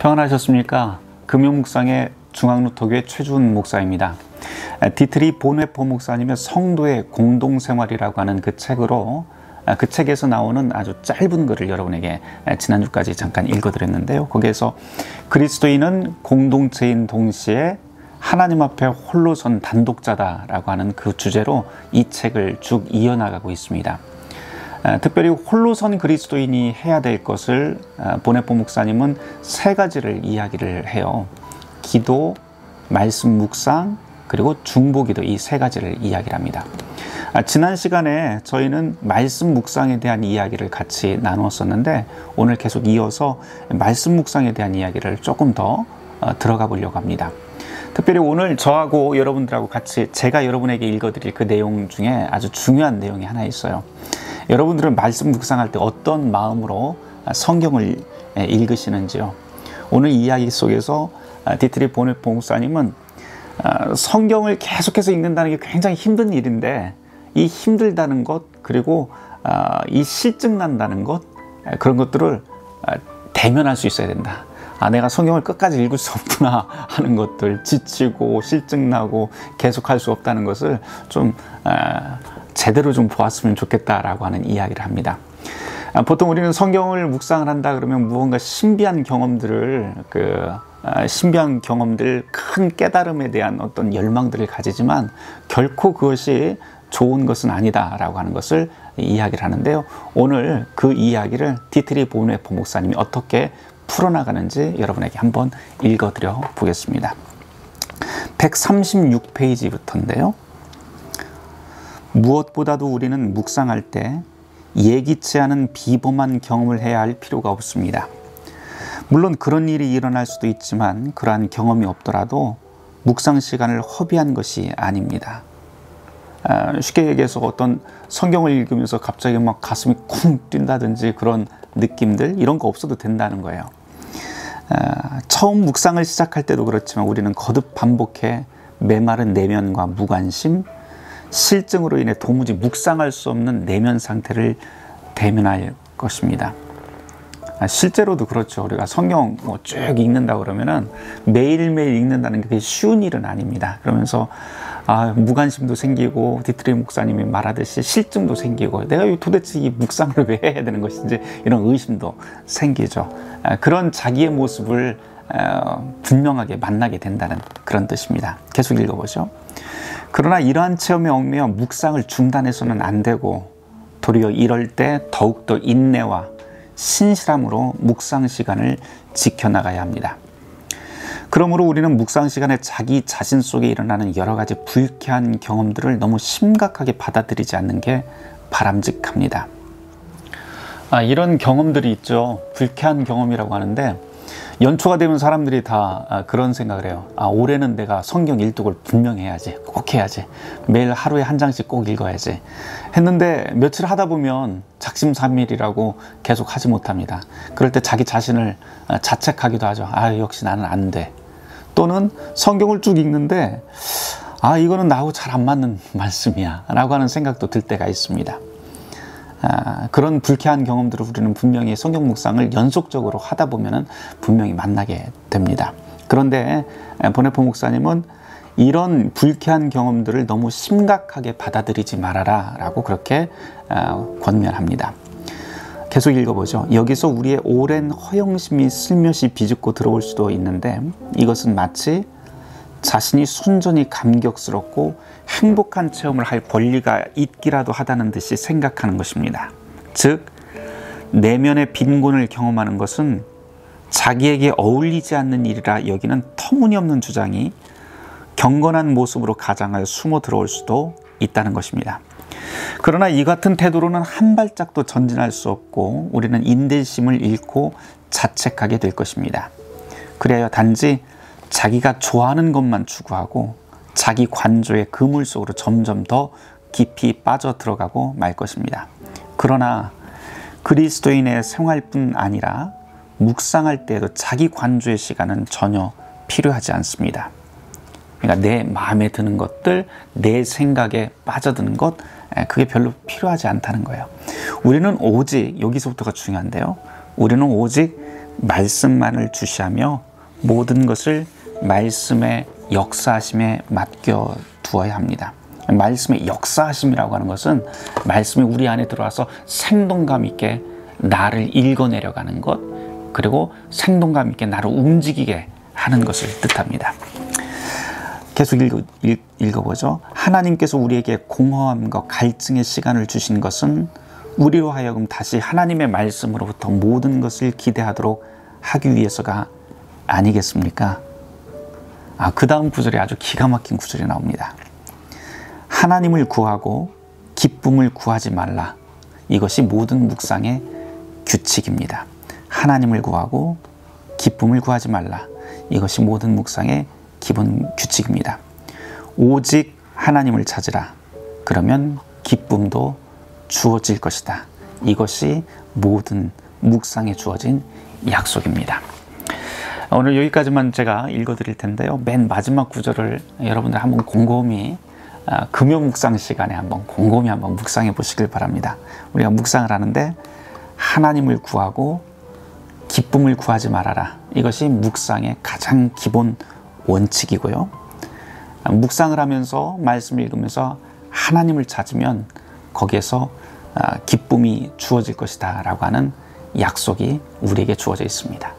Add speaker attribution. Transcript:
Speaker 1: 평안하셨습니까? 금요묵상의 중앙루터교회 최주훈 목사입니다. 디트리 보네포 목사님의 성도의 공동생활이라고 하는 그 책으로 그 책에서 나오는 아주 짧은 글을 여러분에게 지난주까지 잠깐 읽어드렸는데요. 거기에서 그리스도인은 공동체인 동시에 하나님 앞에 홀로 선 단독자다라고 하는 그 주제로 이 책을 쭉 이어나가고 있습니다. 특별히 홀로 선 그리스도인이 해야 될 것을 보네포 목사님은 세 가지를 이야기를 해요. 기도, 말씀 묵상, 그리고 중보기도, 이 세 가지를 이야기를 합니다. 지난 시간에 저희는 말씀 묵상에 대한 이야기를 같이 나누었었는데 오늘 계속 이어서 말씀 묵상에 대한 이야기를 조금 더 들어가 보려고 합니다. 특별히 오늘 저하고 여러분들하고 같이 제가 여러분에게 읽어드릴 그 내용 중에 아주 중요한 내용이 하나 있어요. 여러분들은 말씀 묵상할 때 어떤 마음으로 성경을 읽으시는지요? 오늘 이야기 속에서 디트리 보네포 목사님은 성경을 계속해서 읽는다는 게 굉장히 힘든 일인데 이 힘들다는 것, 그리고 이 실증난다는 것, 그런 것들을 대면할 수 있어야 된다. 내가 성경을 끝까지 읽을 수 없구나 하는 것들, 지치고 실증나고 계속할 수 없다는 것을 좀 제대로 좀 보았으면 좋겠다라고 하는 이야기를 합니다. 보통 우리는 성경을 묵상을 한다 그러면 무언가 신비한 경험들, 큰 깨달음에 대한 어떤 열망들을 가지지만 결코 그것이 좋은 것은 아니다라고 하는 것을 이야기를 하는데요. 오늘 그 이야기를 디트리 보네포 목사님이 어떻게 풀어나가는지 여러분에게 한번 읽어드려 보겠습니다. 136페이지부터인데요. 무엇보다도 우리는 묵상할 때 예기치 않은 비범한 경험을 해야 할 필요가 없습니다. 물론 그런 일이 일어날 수도 있지만 그러한 경험이 없더라도 묵상 시간을 허비한 것이 아닙니다. 쉽게 얘기해서 어떤 성경을 읽으면서 갑자기 막 가슴이 쿵 뛴다든지 그런 느낌들, 이런 거 없어도 된다는 거예요. 처음 묵상을 시작할 때도 그렇지만 우리는 거듭 반복해 메마른 내면과 무관심, 실증으로 인해 도무지 묵상할 수 없는 내면 상태를 대면할 것입니다. 실제로도 그렇죠. 우리가 성경 쭉 읽는다 그러면은 매일매일 읽는다는 게 쉬운 일은 아닙니다. 그러면서 무관심도 생기고 디트리 목사님이 말하듯이 실증도 생기고 내가 도대체 이 묵상을 왜 해야 되는 것인지 이런 의심도 생기죠. 그런 자기의 모습을 분명하게 만나게 된다는 그런 뜻입니다. 계속 읽어보죠. 그러나 이러한 체험에 얽매여 묵상을 중단해서는 안 되고 도리어 이럴 때 더욱더 인내와 신실함으로 묵상 시간을 지켜나가야 합니다. 그러므로 우리는 묵상 시간에 자기 자신 속에 일어나는 여러 가지 불쾌한 경험들을 너무 심각하게 받아들이지 않는 게 바람직합니다. 이런 경험들이 있죠. 불쾌한 경험이라고 하는데 연초가 되면 사람들이 다 그런 생각을 해요. 올해는 내가 성경 일독을 분명히 해야지, 꼭 해야지, 매일 하루에 한 장씩 꼭 읽어야지 했는데 며칠 하다 보면 작심삼일이라고 계속 하지 못합니다. 그럴 때 자기 자신을 자책하기도 하죠. 역시 나는 안 돼. 또는 성경을 쭉 읽는데 이거는 나하고 잘 안 맞는 말씀이야 라고 하는 생각도 들 때가 있습니다. 그런 불쾌한 경험들을 우리는 분명히 성경 묵상을 연속적으로 하다 보면 분명히 만나게 됩니다. 그런데 보네포 목사님은 이런 불쾌한 경험들을 너무 심각하게 받아들이지 말아라 라고 그렇게 권면합니다. 계속 읽어보죠. 여기서 우리의 오랜 허영심이 슬며시 비집고 들어올 수도 있는데 이것은 마치 자신이 순전히 감격스럽고 행복한 체험을 할 권리가 있기라도 하다는 듯이 생각하는 것입니다. 즉, 내면의 빈곤을 경험하는 것은 자기에게 어울리지 않는 일이라 여기는 터무니없는 주장이 경건한 모습으로 가장하여 숨어 들어올 수도 있다는 것입니다. 그러나 이 같은 태도로는 한 발짝도 전진할 수 없고 우리는 인내심을 잃고 자책하게 될 것입니다. 그래야 단지 자기가 좋아하는 것만 추구하고 자기 관조의 그물 속으로 점점 더 깊이 빠져 들어가고 말 것입니다. 그러나 그리스도인의 생활뿐 아니라 묵상할 때에도 자기 관조의 시간은 전혀 필요하지 않습니다. 그러니까 내 마음에 드는 것들, 내 생각에 빠져드는 것, 그게 별로 필요하지 않다는 거예요. 우리는 오직, 여기서부터가 중요한데요. 우리는 오직 말씀만을 주시하며 모든 것을 말씀의 역사하심에 맡겨 두어야 합니다. 말씀의 역사하심이라고 하는 것은 말씀이 우리 안에 들어와서 생동감 있게 나를 읽어내려가는 것, 그리고 생동감 있게 나를 움직이게 하는 것을 뜻합니다. 계속 읽어보죠. 하나님께서 우리에게 공허함과 갈증의 시간을 주신 것은 우리로 하여금 다시 하나님의 말씀으로부터 모든 것을 기대하도록 하기 위해서가 아니겠습니까? 그 다음 구절에 아주 기가 막힌 구절이 나옵니다. 하나님을 구하고 기쁨을 구하지 말라. 이것이 모든 묵상의 규칙입니다. 하나님을 구하고 기쁨을 구하지 말라. 이것이 모든 묵상의 기본 규칙입니다. 오직 하나님을 찾으라. 그러면 기쁨도 주어질 것이다. 이것이 모든 묵상에 주어진 약속입니다. 오늘 여기까지만 제가 읽어드릴 텐데요. 맨 마지막 구절을 여러분들 한번 곰곰이 금요 묵상 시간에 한번 곰곰이 한번 묵상해 보시길 바랍니다. 우리가 묵상을 하는데 하나님을 구하고 기쁨을 구하지 말아라. 이것이 묵상의 가장 기본 원칙이고요. 묵상을 하면서 말씀을 읽으면서 하나님을 찾으면 거기에서 기쁨이 주어질 것이다 라고 하는 약속이 우리에게 주어져 있습니다.